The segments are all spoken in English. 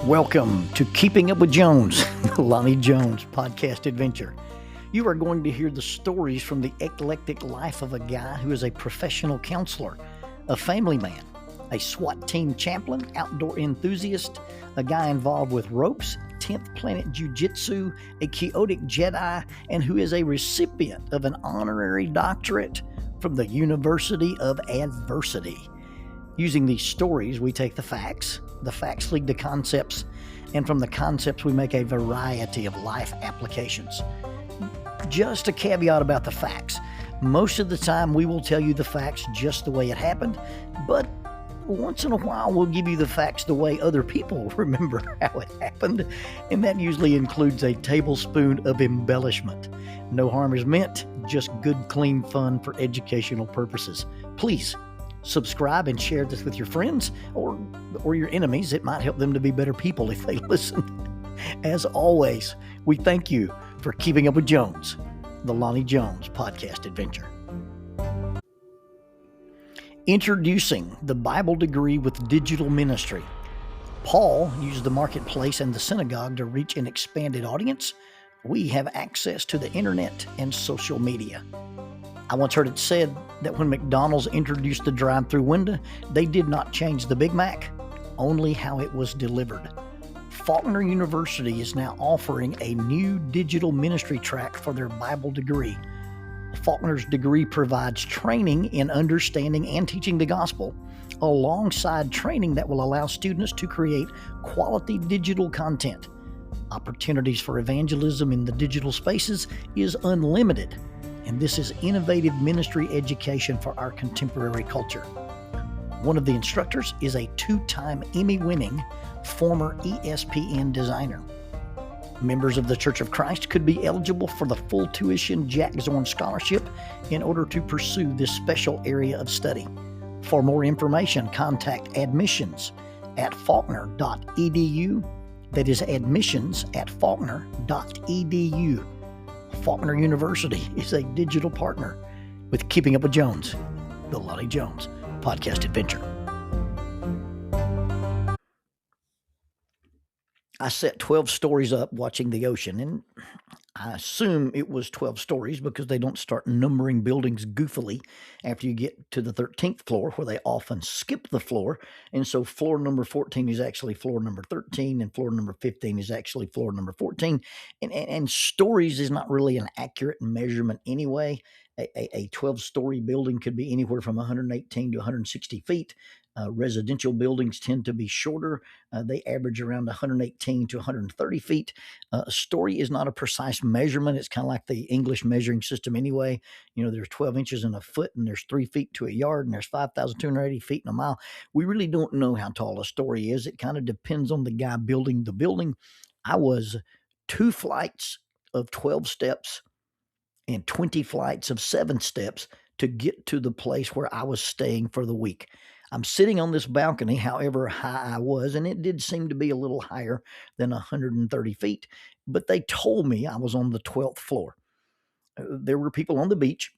Welcome to Keeping Up with Jones, the Lonnie Jones podcast adventure. You are going to hear the stories from the eclectic life of a guy who is a professional counselor, a family man, a SWAT team chaplain, outdoor enthusiast, a guy involved with ropes, 10th Planet Jiu-Jitsu, a chaotic Jedi, and who is a recipient of an honorary doctorate from the University of Adversity. Using these stories, we take the facts lead to concepts, and from the concepts we make a variety of life applications. Just a caveat about the facts. Most of the time we will tell you the facts just the way it happened, but once in a while we'll give you the facts the way other people remember how it happened, and that usually includes a tablespoon of embellishment. No harm is meant, just good, clean fun for educational purposes. Please subscribe and share this with your friends or your enemies. It might help them to be better people if they listen. As always, we thank you for keeping up with Jones, the Lonnie Jones podcast adventure. Introducing the Bible degree with digital ministry. Paul used the marketplace and the synagogue to reach an expanded audience. We have access to the internet and social media. I once heard it said that when McDonald's introduced the drive-through window, they did not change the Big Mac, only how it was delivered. Faulkner University is now offering a new digital ministry track for their Bible degree. Faulkner's degree provides training in understanding and teaching the gospel, alongside training that will allow students to create quality digital content. Opportunities for evangelism in the digital spaces is unlimited, and this is innovative ministry education for our contemporary culture. One of the instructors is a 2-time Emmy-winning former ESPN designer. Members of the Church of Christ could be eligible for the full tuition Jack Zorn Scholarship in order to pursue this special area of study. For more information, contact admissions at faulkner.edu. That is admissions at faulkner.edu. Faulkner University is a digital partner with Keeping Up with Jones, the Lonnie Jones podcast adventure. I set 12 stories up watching the ocean, and I assume it was 12 stories because they don't start numbering buildings goofily after you get to the 13th floor, where they often skip the floor. And so floor number 14 is actually floor number 13, and floor number 15 is actually floor number 14. And stories is not really an accurate measurement anyway. A 12-story building could be anywhere from 118 to 160 feet. Residential buildings tend to be shorter. They average around 118 to 130 feet. A story is not a precise measurement. It's kind of like the English measuring system anyway. You know, there's 12 inches in a foot, and there's 3 feet to a yard, and there's 5,280 feet in a mile. We really don't know how tall a story is. It kind of depends on the guy building the building. I was 2 flights of 12 steps and 20 flights of 7 steps to get to the place where I was staying for the week. I'm sitting on this balcony, however high I was, and it did seem to be a little higher than 130 feet, but they told me I was on the 12th floor. There were people on the beach,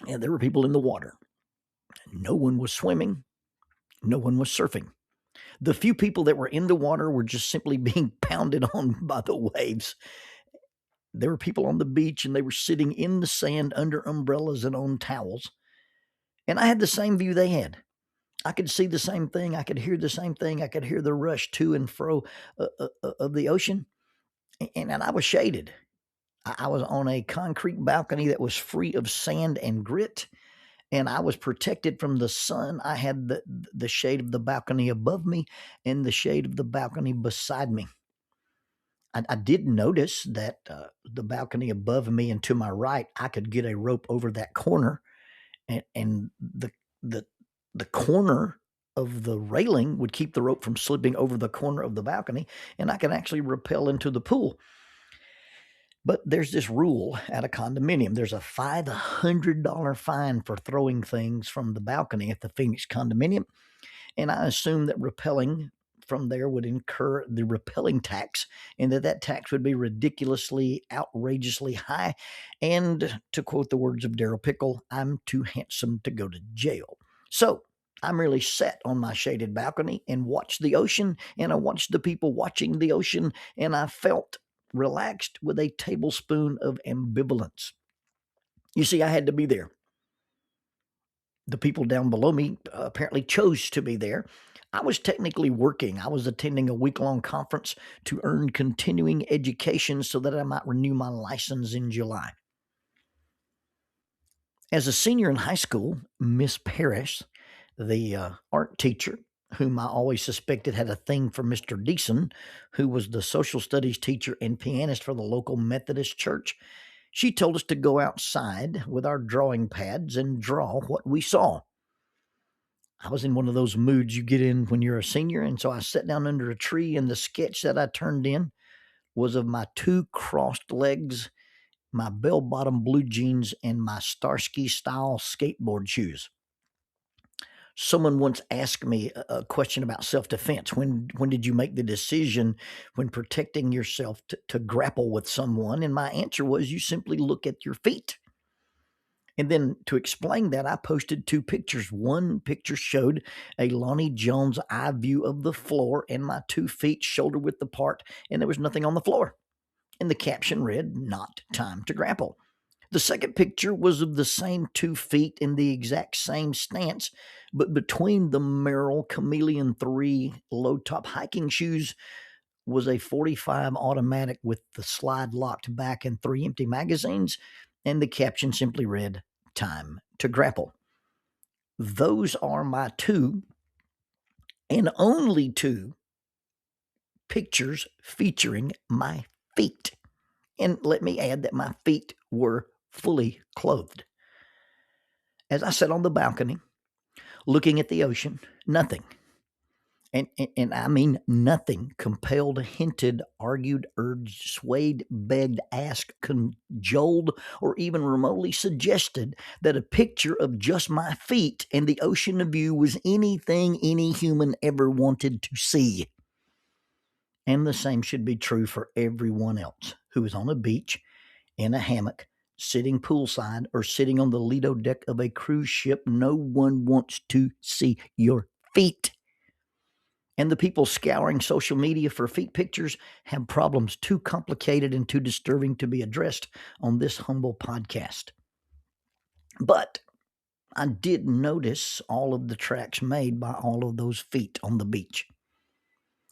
and there were people in the water. No one was swimming. No one was surfing. The few people that were in the water were just simply being pounded on by the waves. There were people on the beach, and they were sitting in the sand under umbrellas and on towels, and I had the same view they had. I could see the same thing. I could hear the same thing. I could hear the rush to and fro of the ocean. And I was shaded. I was on a concrete balcony that was free of sand and grit, and I was protected from the sun. I had the shade of the balcony above me and the shade of the balcony beside me. I did notice that the balcony above me and to my right, I could get a rope over that corner, and the corner of the railing would keep the rope from slipping over the corner of the balcony, and I could actually rappel into the pool. But there's this rule at a condominium. There's a $500 fine for throwing things from the balcony at the Phoenix condominium, and I assume that rappelling from there would incur the rappelling tax, and that tax would be ridiculously, outrageously high. And to quote the words of Daryl Pickle, I'm too handsome to go to jail. So I merely sat on my shaded balcony and watched the ocean, and I watched the people watching the ocean, and I felt relaxed with a tablespoon of ambivalence. You see, I had to be there. The people down below me apparently chose to be there. I was technically working. I was attending a week-long conference to earn continuing education so that I might renew my license in July. As a senior in high school, Miss Parrish, the art teacher, whom I always suspected had a thing for Mr. Deason, who was the social studies teacher and pianist for the local Methodist church, she told us to go outside with our drawing pads and draw what we saw. I was in one of those moods you get in when you're a senior, and so I sat down under a tree, and the sketch that I turned in was of my two crossed legs, my bell-bottom blue jeans, and my Starsky-style skateboard shoes. Someone once asked me a question about self-defense. When did you make the decision when protecting yourself to grapple with someone? And my answer was, you simply look at your feet. And then to explain that, I posted two pictures. One picture showed a Lonnie Jones eye view of the floor and my 2 feet shoulder width apart, and there was nothing on the floor. And the caption read, "Not time to grapple." The second picture was of the same 2 feet in the exact same stance, but between the Merrill Chameleon 3 low-top hiking shoes was a .45 automatic with the slide locked back and 3 empty magazines, and the caption simply read, "Time to grapple." Those are my 2 and only 2 pictures featuring my feet. And let me add that my feet were fully clothed. As I sat on the balcony, looking at the ocean, nothing, and I mean nothing, compelled, hinted, argued, urged, swayed, begged, asked, cajoled, or even remotely suggested that a picture of just my feet and the ocean view was anything any human ever wanted to see. And the same should be true for everyone else who is on a beach, in a hammock, sitting poolside, or sitting on the Lido deck of a cruise ship. No one wants to see your feet. And the people scouring social media for feet pictures have problems too complicated and too disturbing to be addressed on this humble podcast. But I did notice all of the tracks made by all of those feet on the beach.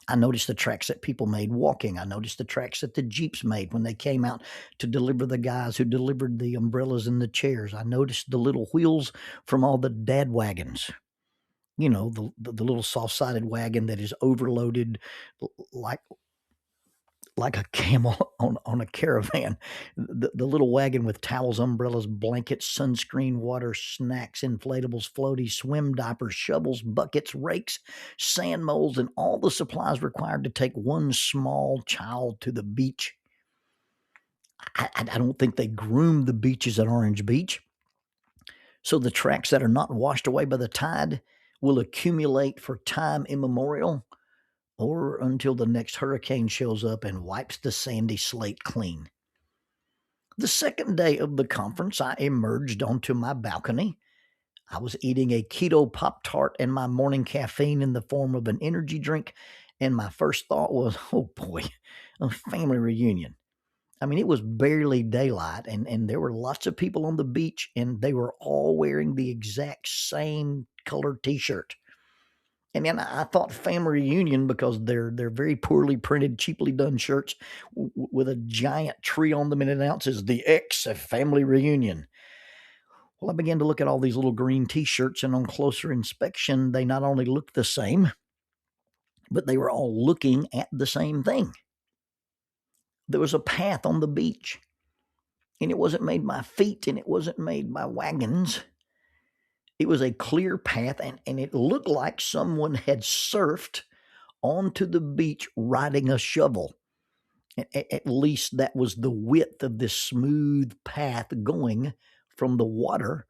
I noticed the tracks that people made walking. I noticed the tracks that the Jeeps made when they came out to deliver the guys who delivered the umbrellas and the chairs. I noticed the little wheels from all the dad wagons. You know, the little soft-sided wagon that is overloaded like a camel on a caravan. The little wagon with towels, umbrellas, blankets, sunscreen, water, snacks, inflatables, floaties, swim diapers, shovels, buckets, rakes, sand molds, and all the supplies required to take one small child to the beach. I don't think they groomed the beaches at Orange Beach. So the tracks that are not washed away by the tide will accumulate for time immemorial, or until the next hurricane shows up and wipes the sandy slate clean. The second day of the conference, I emerged onto my balcony. I was eating a keto Pop-Tart and my morning caffeine in the form of an energy drink, and my first thought was, oh boy, a family reunion. I mean, it was barely daylight, and there were lots of people on the beach, and they were all wearing the exact same colored t-shirt. And then I thought family reunion because they're very poorly printed, cheaply done shirts with a giant tree on them, and it announces the X of family reunion. Well, I began to look at all these little green t-shirts, and on closer inspection, they not only looked the same, but they were all looking at the same thing. There was a path on the beach, and it wasn't made by feet, and it wasn't made by wagons. It was a clear path, and it looked like someone had surfed onto the beach riding a shovel. At least that was the width of this smooth path going from the water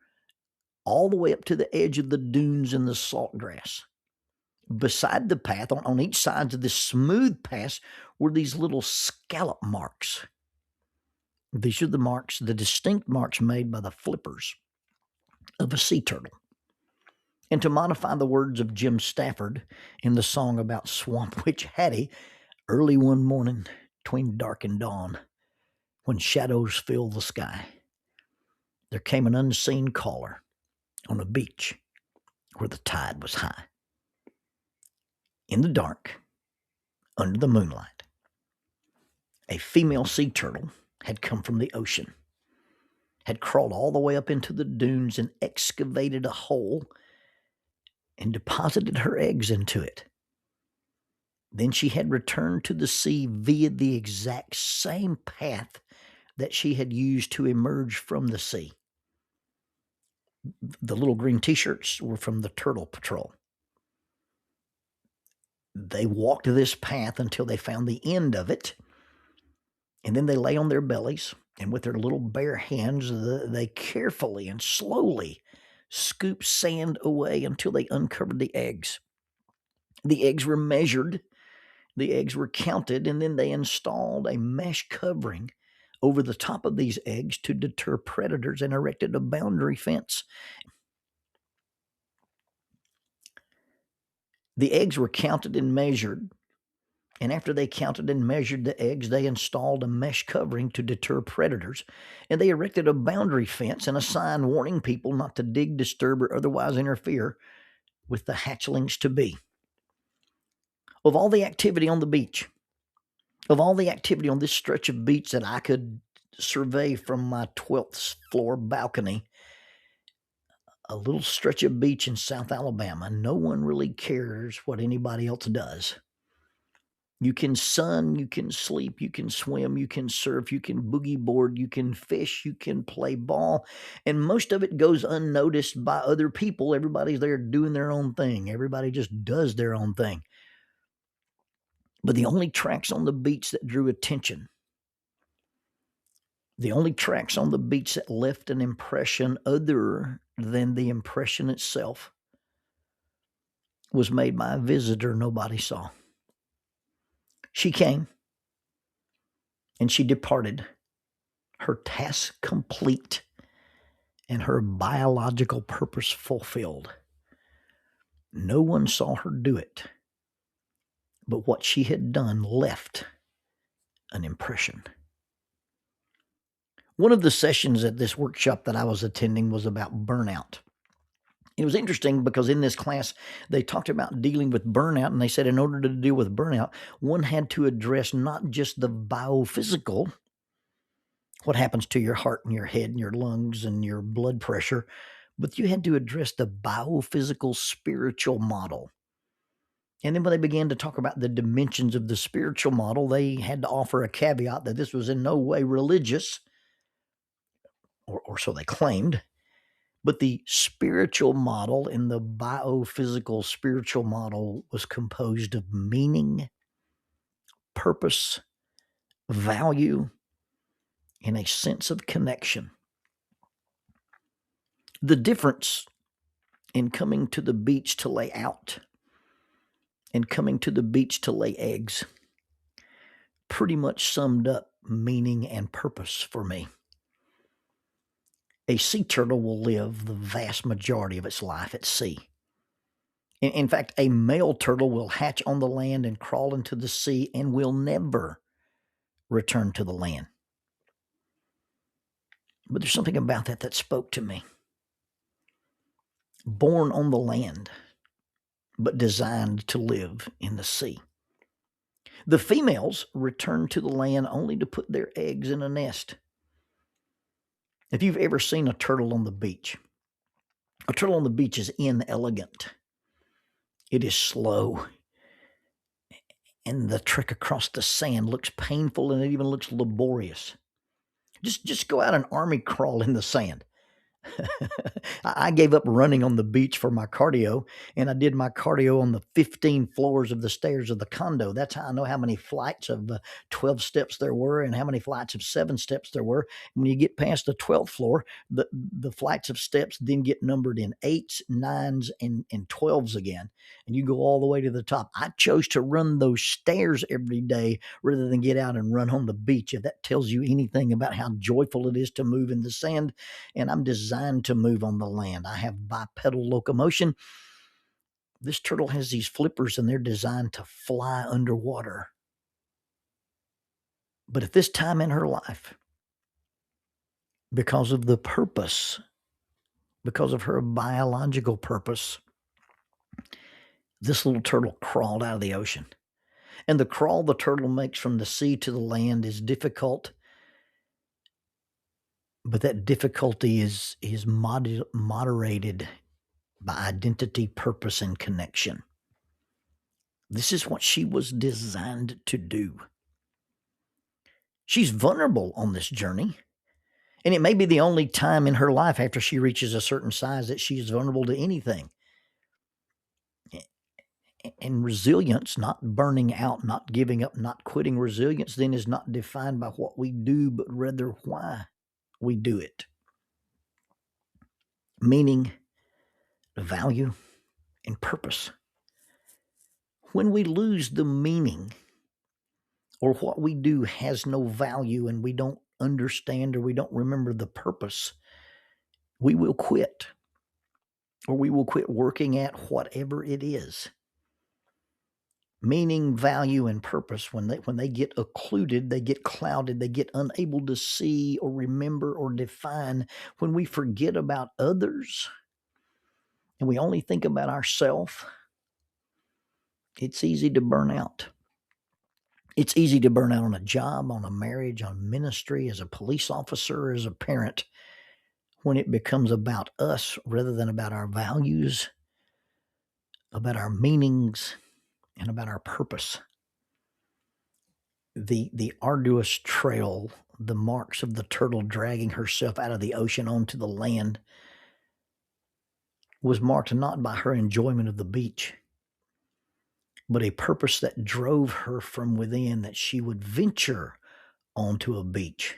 all the way up to the edge of the dunes and the salt grass. Beside the path, on each side of this smooth path, were these little scallop marks. These are the marks, the distinct marks made by the flippers of a sea turtle. And to modify the words of Jim Stafford in the song about Swamp Witch Hattie, early one morning between dark and dawn, when shadows fill the sky, there came an unseen caller on a beach where the tide was high. In the dark, under the moonlight, a female sea turtle had come from the ocean, had crawled all the way up into the dunes and excavated a hole and deposited her eggs into it. Then she had returned to the sea via the exact same path that she had used to emerge from the sea. The little green t-shirts were from the Turtle Patrol. They walked this path until they found the end of it, and then they lay on their bellies, and with their little bare hands, they carefully and slowly scooped sand away until they uncovered the eggs. The eggs were measured, the eggs were counted, and then they installed a mesh covering over the top of these eggs to deter predators and erected a boundary fence. The eggs were counted and measured, and after they counted and measured the eggs, they installed a mesh covering to deter predators, and they erected a boundary fence and a sign warning people not to dig, disturb, or otherwise interfere with the hatchlings to be. Of all the activity on the beach, of all the activity on this stretch of beach that I could survey from my 12th floor balcony, a little stretch of beach in South Alabama, no one really cares what anybody else does. You can sun, you can sleep, you can swim, you can surf, you can boogie board, you can fish, you can play ball, and most of it goes unnoticed by other people. Everybody's there doing their own thing. Everybody just does their own thing. But the only tracks on the beach that drew attention, the only tracks on the beach that left an impression other than the impression itself, was made by a visitor nobody saw. She came and she departed, her task complete and her biological purpose fulfilled. No one saw her do it, but what she had done left an impression. One of the sessions at this workshop that I was attending was about burnout. It was interesting because in this class, they talked about dealing with burnout, and they said in order to deal with burnout, one had to address not just the biophysical, what happens to your heart and your head and your lungs and your blood pressure, but you had to address the biophysical spiritual model. And then when they began to talk about the dimensions of the spiritual model, they had to offer a caveat that this was in no way religious, or so they claimed. But the spiritual model and the biophysical spiritual model was composed of meaning, purpose, value, and a sense of connection. The difference in coming to the beach to lay out and coming to the beach to lay eggs pretty much summed up meaning and purpose for me. A sea turtle will live the vast majority of its life at sea. In fact, a male turtle will hatch on the land and crawl into the sea and will never return to the land. But there's something about that spoke to me. Born on the land, but designed to live in the sea. The females return to the land only to put their eggs in a nest. If you've ever seen a turtle on the beach, a turtle on the beach is inelegant. It is slow. And the trek across the sand looks painful, and it even looks laborious. Just go out and army crawl in the sand. I gave up running on the beach for my cardio, and I did my cardio on the 15 floors of the stairs of the condo. That's how I know how many flights of 12 steps there were and how many flights of 7 steps there were. When you get past the 12th floor, the flights of steps then get numbered in 8s, 9s, and 12s again, and you go all the way to the top. I chose to run those stairs every day rather than get out and run on the beach. If that tells you anything about how joyful it is to move in the sand, and I'm designed designed to move on the land. I have bipedal locomotion. This turtle has these flippers, and they're designed to fly underwater. But at this time in her life, because of the purpose, because of her biological purpose, this little turtle crawled out of the ocean. And the crawl the turtle makes from the sea to the land is difficult, but that difficulty is moderated by identity, purpose, and connection. This is what she was designed to do. She's vulnerable on this journey, and it may be the only time in her life after she reaches a certain size that she is vulnerable to anything. And resilience, not burning out, not giving up, not quitting, resilience then is not defined by what we do, but rather why we do it. Meaning, value, and purpose. When we lose the meaning, or what we do has no value, and we don't understand or we don't remember the purpose, we will quit. Or we will quit working at whatever it is. Meaning, value, and purpose, when they get occluded, they get clouded, they get unable to see or remember or define, when we forget about others and we only think about ourselves, it's easy to burn out. It's easy to burn out on a job, on a marriage, on ministry, as a police officer, as a parent, when it becomes about us rather than about our values, about our meanings, and about our purpose. The arduous trail, the marks of the turtle dragging herself out of the ocean onto the land, was marked not by her enjoyment of the beach, but a purpose that drove her from within, that she would venture onto a beach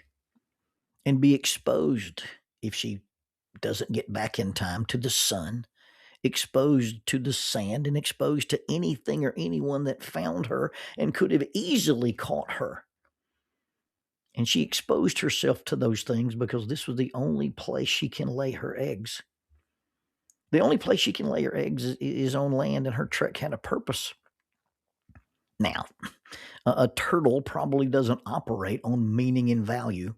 and be exposed, if she doesn't get back in time, to the sun, exposed to the sand, and exposed to anything or anyone that found her and could have easily caught her. And she exposed herself to those things because this was the only place she can lay her eggs. The only place she can lay her eggs is on land, and her trek had a purpose. Now, a turtle probably doesn't operate on meaning and value,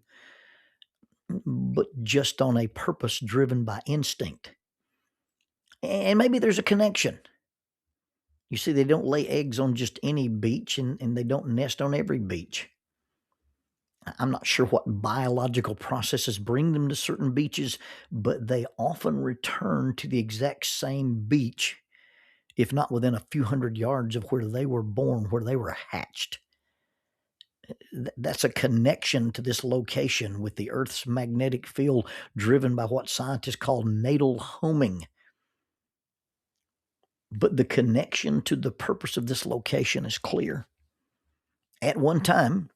but just on a purpose driven by instinct. And maybe there's a connection. You see, they don't lay eggs on just any beach, and they don't nest on every beach. I'm not sure what biological processes bring them to certain beaches, but they often return to the exact same beach, if not within a few hundred yards of where they were born, where they were hatched. That's a connection to this location with the Earth's magnetic field, driven by what scientists call natal homing. But the connection to the purpose of this location is clear. At one time,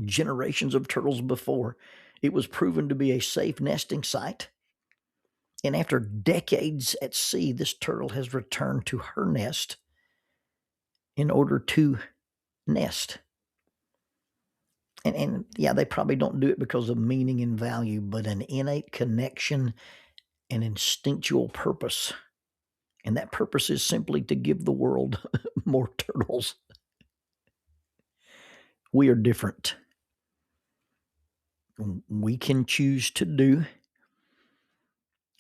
generations of turtles before, it was proven to be a safe nesting site. And after decades at sea, this turtle has returned to her nest in order to nest. And yeah, they probably don't do it because of meaning and value, but an innate connection and instinctual purpose. And that purpose is simply to give the world more turtles. We are different. We can choose to do,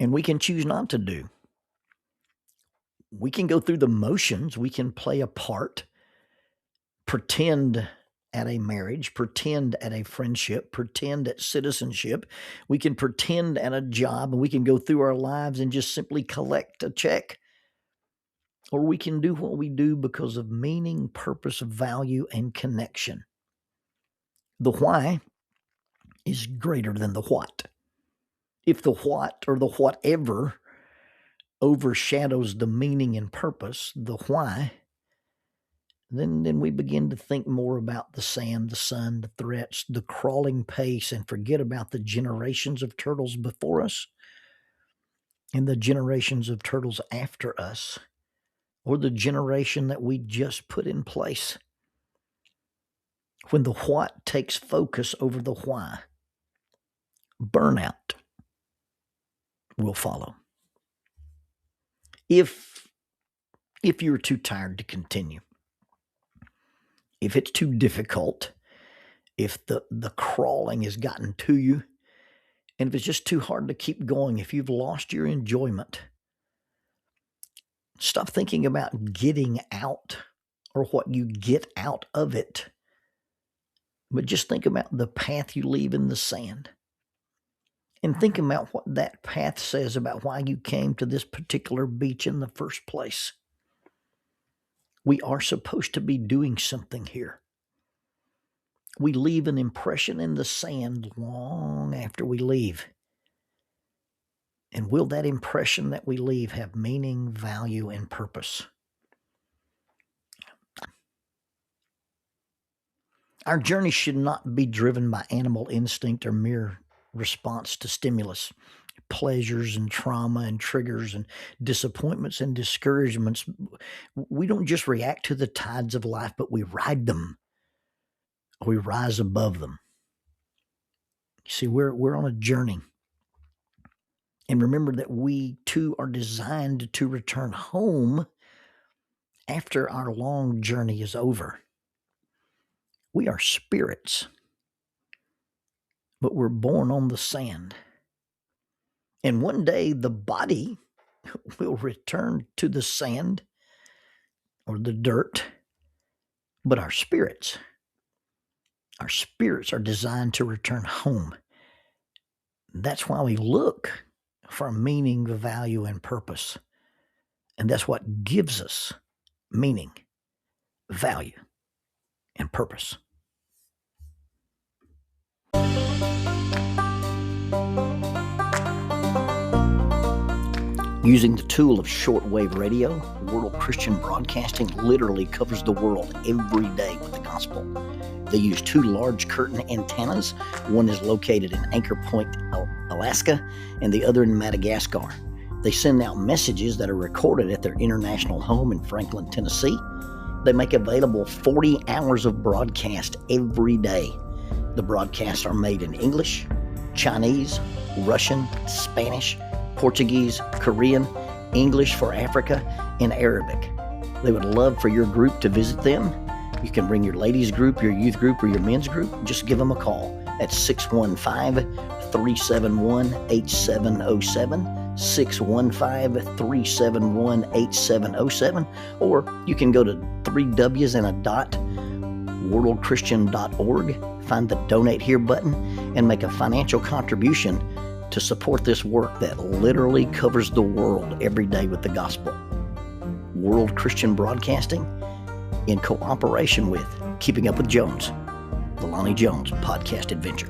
and we can choose not to do. We can go through the motions. We can play a part, pretend at a marriage, pretend at a friendship, pretend at citizenship. We can pretend at a job, and we can go through our lives and just simply collect a check. Or we can do what we do because of meaning, purpose, value, and connection. The why is greater than the what. If the what or the whatever overshadows the meaning and purpose, the why, then we begin to think more about the sand, the sun, the threats, the crawling pace, and forget about the generations of turtles before us and the generations of turtles after us, or the generation that we just put in place. When the what takes focus over the why, burnout, will follow. If you're too tired to continue, if it's too difficult, if the crawling has gotten to you, and if it's just too hard to keep going, if you've lost your enjoyment, stop thinking about getting out or what you get out of it, but just think about the path you leave in the sand. And think about what that path says about why you came to this particular beach in the first place. We are supposed to be doing something here. We leave an impression in the sand long after we leave. And will that impression that we leave have meaning, value, and purpose? Our journey should not be driven by animal instinct or mere response to stimulus, pleasures and trauma and triggers and disappointments and discouragements. We don't just react to the tides of life, but we ride them. We rise above them. You see, we're on a journey. And remember that we too are designed to return home after our long journey is over. We are spirits, but we're born on the sand. And one day the body will return to the sand or the dirt, but our spirits are designed to return home. That's why we look for meaning, value, and purpose. And that's what gives us meaning, value, and purpose. Using the tool of shortwave radio, World Christian Broadcasting literally covers the world every day with the gospel. They use 2 large curtain antennas. One is located in Anchor Point, Alaska, and the other in Madagascar. They send out messages that are recorded at their international home in Franklin, Tennessee. They make available 40 hours of broadcast every day. The broadcasts are made in English, Chinese, Russian, Spanish, Portuguese, Korean, English for Africa, and Arabic. They would love for your group to visit them. You can bring your ladies group, your youth group, or your men's group. Just give them a call at 615-371-8707, 615-371-8707, or you can go to 3Ws.worldchristian.org, find the Donate Here button, and make a financial contribution to support this work that literally covers the world every day with the gospel. World Christian Broadcasting, in cooperation with Keeping Up with Jones, the Lonnie Jones podcast adventure.